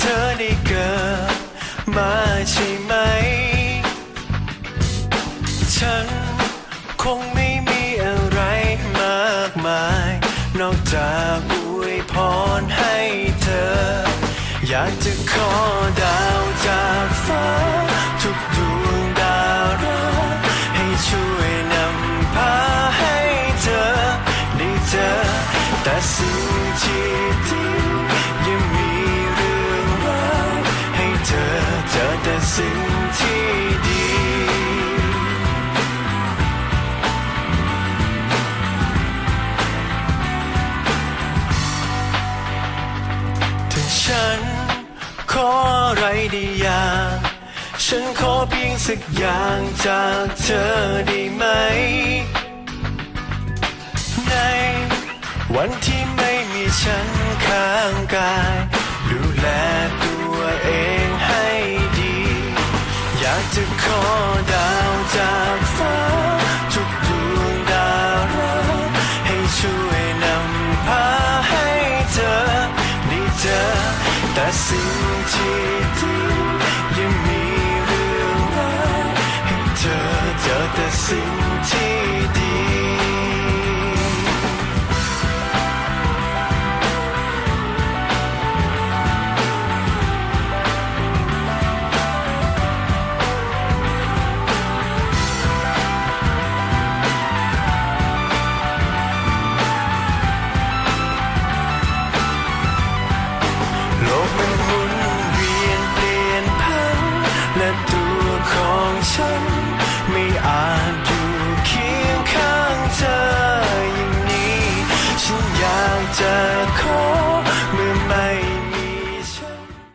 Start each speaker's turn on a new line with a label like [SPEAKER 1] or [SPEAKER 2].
[SPEAKER 1] เธอได้เกิดมาใช่ไหมฉันคงไม่มีอะไรมากมายนอกจากอวยพรให้เธออยากจะขอดาวจากฟ้าทุกดวงดาวรักให้ช่วยนำพาให้เธอได้เจอแต่สิ่งที่ดียังมีเรื่องราวให้เธอเจอแต่สิ่งที่ดีฉันขออะไรดีอย่างฉันขอเพียงสักอย่างจากเธอได้ไหมในวันที่ไม่มีฉันข้างกายดูแลตัวเองให้ดีอยากจะขอดาวจากฟ้าทุกดวงดาวรักให้ช่วยนำพาให้เธอได้เจอแต่สิ่งที่ดียังมีเรื่องราวให้เธอเจอแต่สิ่งที่